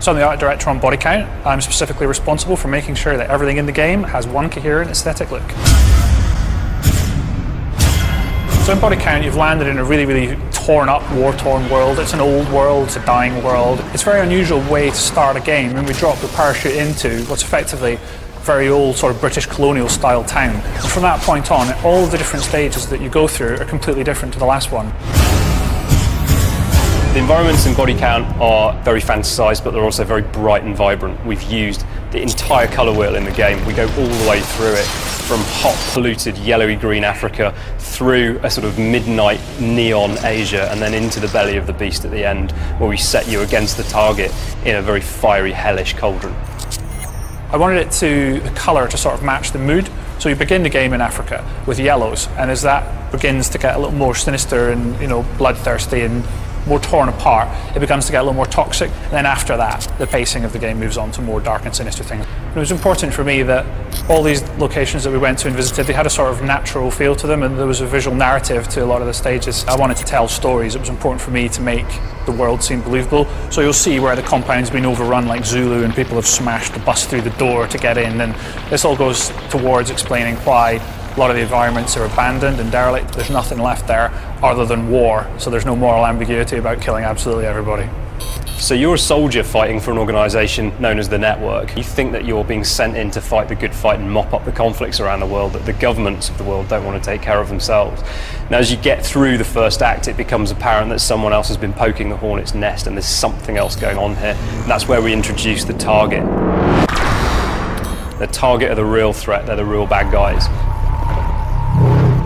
So I'm the art director on Bodycount. I'm specifically responsible for making sure that everything in the game has one coherent aesthetic look. So in Bodycount, you've landed in a really torn up, war-torn world. It's an old world, it's a dying world. It's a very unusual way to start a game when we drop the parachute into what's effectively a very old sort of British colonial style town. And from that point on, all of the different stages that you go through are completely different to the last one. The environments in Bodycount are very fantasised, but they're also very bright and vibrant. We've used the entire colour wheel in the game. We go all the way through it, from hot, polluted, yellowy-green Africa, through a sort of midnight neon Asia, and then into the belly of the beast at the end, where we set you against the target in a very fiery, hellish cauldron. I wanted the colour to sort of match the mood. So you begin the game in Africa with yellows, and as that begins to get a little more sinister and, bloodthirsty and more torn apart, it begins to get a little more toxic. And then after that, the pacing of the game moves on to more dark and sinister things. It was important for me that all these locations that we went to and visited, they had a sort of natural feel to them, and there was a visual narrative to a lot of the stages. I wanted to tell stories. It was important for me to make the world seem believable. So you'll see where the compound's been overrun like Zulu and people have smashed the bus through the door to get in, and this all goes towards explaining why a lot of the environments are abandoned and derelict. There's nothing left there other than war, so there's no moral ambiguity about killing absolutely everybody. So you're a soldier fighting for an organisation known as the Network. You think that you're being sent in to fight the good fight and mop up the conflicts around the world that the governments of the world don't want to take care of themselves. Now, as you get through the first act, it becomes apparent that someone else has been poking the hornet's nest and there's something else going on here. And that's where we introduce the target. The target are the real threat, they're the real bad guys.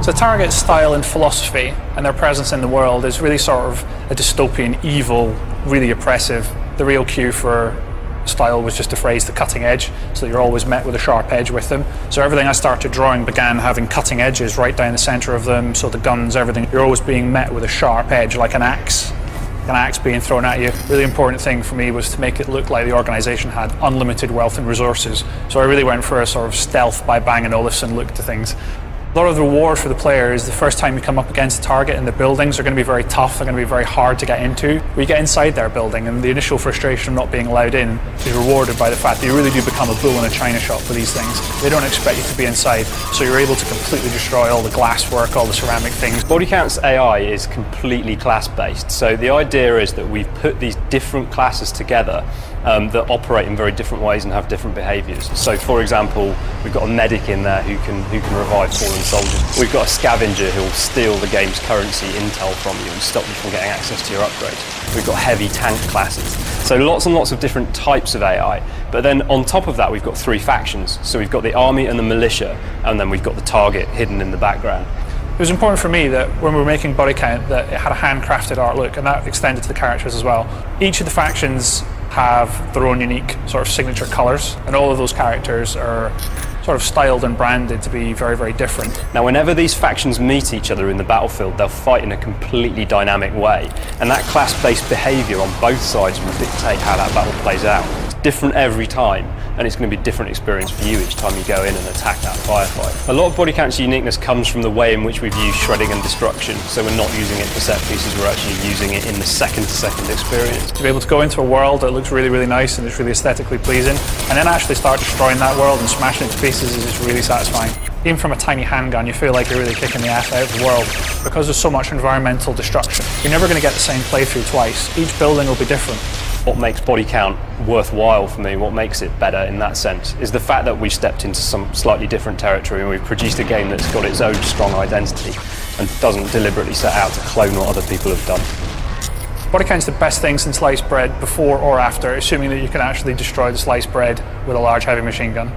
So Target's style and philosophy and their presence in the world is really sort of a dystopian, evil, really oppressive. The real cue for style was just a phrase, the cutting edge, so that you're always met with a sharp edge with them. So everything I started drawing began having cutting edges right down the centre of them, so the guns, everything, you're always being met with a sharp edge, like an axe being thrown at you. Really important thing for me was to make it look like the organisation had unlimited wealth and resources. So I really went for a sort of stealth by Bang & Olufsen look to things. A lot of the reward for the player is the first time you come up against a target, and the buildings are going to be very tough, they're going to be very hard to get into. We get inside their building, and the initial frustration of not being allowed in is rewarded by the fact that you really do become a bull in a china shop for these things. They don't expect you to be inside, so you're able to completely destroy all the glasswork, all the ceramic things. Bodycount's AI is completely class-based, so the idea is that we've put these different classes together that operate in very different ways and have different behaviours. So, for example, we've got a medic in there who can revive fallen soldiers. We've got a scavenger who will steal the game's currency intel from you and stop you from getting access to your upgrades. We've got heavy tank classes. So lots and lots of different types of AI. But then on top of that, we've got three factions. So we've got the army and the militia, and then we've got the target hidden in the background. It was important for me that when we were making Bodycount that it had a handcrafted art look, and that extended to the characters as well. Each of the factions have their own unique sort of signature colours, and all of those characters are sort of styled and branded to be very different. Now, whenever these factions meet each other in the battlefield, they'll fight in a completely dynamic way, and that class-based behaviour on both sides will dictate how that battle plays out. It's different every time, and it's going to be a different experience for you each time you go in and attack that firefight. A lot of Bodycount's uniqueness comes from the way in which we've used shredding and destruction, so we're not using it for set pieces, we're actually using it in the second-to-second experience. To be able to go into a world that looks really nice and it's really aesthetically pleasing, and then actually start destroying that world and smashing it to pieces is just really satisfying. Even from a tiny handgun, you feel like you're really kicking the ass out of the world because there's so much environmental destruction. You're never going to get the same playthrough twice. Each building will be different. What makes Bodycount worthwhile for me, what makes it better in that sense, is the fact that we've stepped into some slightly different territory and we've produced a game that's got its own strong identity and doesn't deliberately set out to clone what other people have done. Bodycount's the best thing since sliced bread, before or after, assuming that you can actually destroy the sliced bread with a large heavy machine gun.